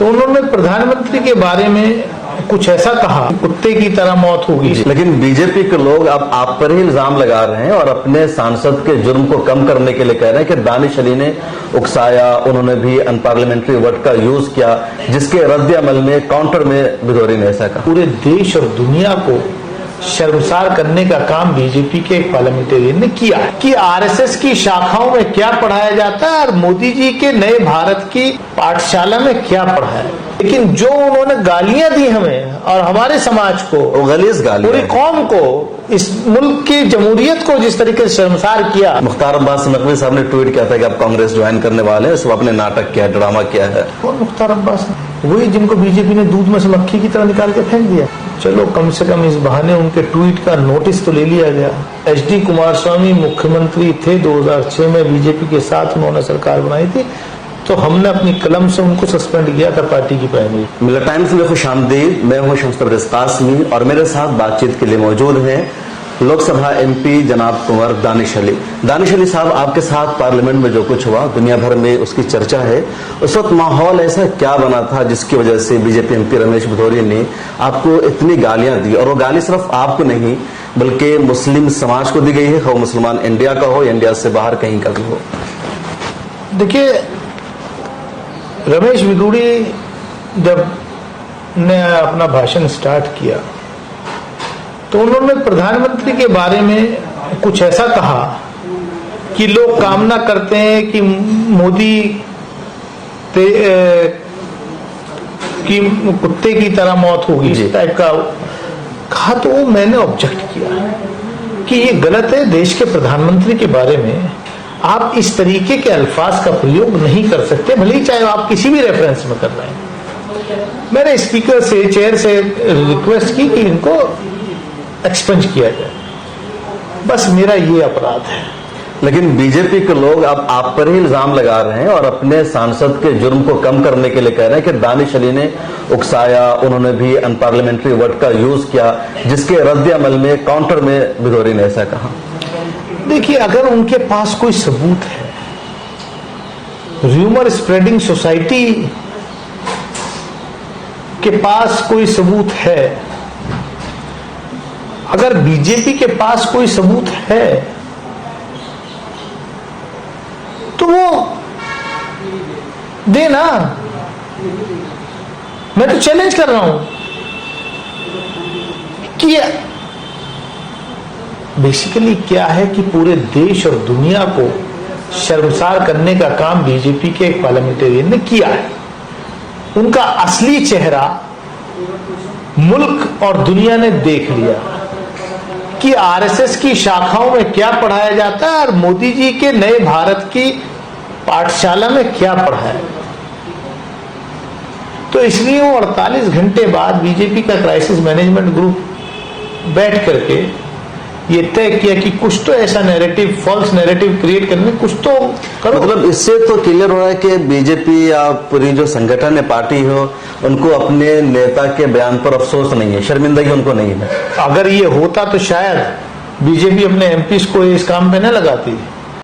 तो उन्होंने प्रधानमंत्री के बारे में कुछ ऐसा कहा, कुत्ते की तरह मौत होगी। लेकिन बीजेपी के लोग अब आप पर ही इल्जाम लगा रहे हैं और अपने सांसद के जुर्म को कम करने के लिए कह रहे हैं कि दानिश अली ने उकसाया, उन्होंने भी अनपार्लियामेंट्री वर्ड का यूज किया, जिसके रद्द अमल में काउंटर में भदौरिया ने ऐसा कहा। पूरे देश और दुनिया को शर्मसार करने का काम बीजेपी के एक पार्लियामेंटेरियन ने किया है कि आरएसएस की शाखाओं में क्या पढ़ाया जाता है और मोदी जी के नए भारत की पाठशाला में क्या पढ़ाया है। लेकिन जो उन्होंने गालियां दी हमें और हमारे समाज को, गलीज गालियां, पूरी कौम को, इस मुल्क की जमहूरियत को जिस तरीके से शर्मसार किया। मुख्तार अब्बास नकवी साहब ने ट्वीट किया था कि आप कांग्रेस ज्वाइन करने वाले हैं, सब आपने नाटक किया, ड्रामा किया है। कौन मुख्तार अब्बास? वही जिनको बीजेपी ने दूध में से मक्खी की तरह निकाल के फेंक दिया। चलो कम से कम इस बहाने उनके ट्वीट का नोटिस तो ले लिया गया। एचडी कुमारस्वामी मुख्यमंत्री थे 2006 में, बीजेपी के साथ उन्होंने सरकार बनाई थी, तो हमने अपनी कलम से उनको सस्पेंड किया था पार्टी की प्राइमरी। मिलर टाइम्स में खुशामदीद, मैं हूं शम्स तबरेज़ कासमी और मेरे साथ बातचीत के लिए मौजूद हैं लोकसभा एमपी जनाब कुंवर दानिश अली। दानिश अली साहब, आपके साथ पार्लियामेंट में जो कुछ हुआ दुनिया भर में उसकी चर्चा है। उस वक्त माहौल ऐसा क्या बना था जिसकी वजह से बीजेपी एमपी रमेश भदौरिया ने आपको इतनी गालियां दी, और वो गाली सिर्फ आपको नहीं बल्कि मुस्लिम समाज को दी गई है, हो मुसलमान इंडिया का हो या इंडिया से बाहर कहीं का भी हो। देखिए, रमेश भदौरिया जब ने अपना भाषण स्टार्ट किया तो उन्होंने प्रधानमंत्री के बारे में कुछ ऐसा कहा कि लोग कामना करते हैं कि मोदी की कुत्ते की तरह मौत होगी, इस टाइप का कहा। तो मैंने ऑब्जेक्ट किया कि ये गलत है। देश के प्रधानमंत्री के बारे में आप इस तरीके के अल्फाज का प्रयोग नहीं कर सकते, भले ही चाहे आप किसी भी रेफरेंस में कर रहे हैं। मैंने स्पीकर से, चेयर से रिक्वेस्ट की कि इनको एक्सपेंज किया जाए। बस मेरा ये अपराध है। लेकिन बीजेपी के लोग अब आप पर ही इल्जाम लगा रहे हैं और अपने सांसद के जुर्म को कम करने के लिए कह रहे हैं कि दानिश अली ने उकसाया, उन्होंने भी अनपार्लियामेंट्री वर्ड का यूज किया, जिसके रद्द अमल में काउंटर में भदौरिया ने ऐसा कहा। देखिए, अगर उनके पास कोई सबूत है, र्यूमर स्प्रेडिंग सोसाइटी के पास कोई सबूत है, अगर बीजेपी के पास कोई सबूत है तो वो देना। मैं तो चैलेंज कर रहा हूं कि बेसिकली क्या है कि पूरे देश और दुनिया को शर्मसार करने का काम बीजेपी के एक पार्लियामेंटेरियन ने किया है। उनका असली चेहरा मुल्क और दुनिया ने देख लिया कि आरएसएस की शाखाओं में क्या पढ़ाया जाता है और मोदी जी के नए भारत की पाठशाला में क्या पढ़ाया है। तो इसलिए वो 48 घंटे बाद बीजेपी का क्राइसिस मैनेजमेंट ग्रुप बैठ करके ये तय किया कि कुछ तो ऐसा नैरेटिव, फॉल्स नैरेटिव क्रिएट करने, कुछ तो करो। मतलब इससे तो क्लियर हो रहा है कि बीजेपी या पूरी जो संगठन है, पार्टी हो, उनको अपने नेता के बयान पर अफसोस नहीं है, शर्मिंदगी उनको नहीं है। अगर ये होता तो शायद बीजेपी अपने एमपीज को इस काम पे न लगाती।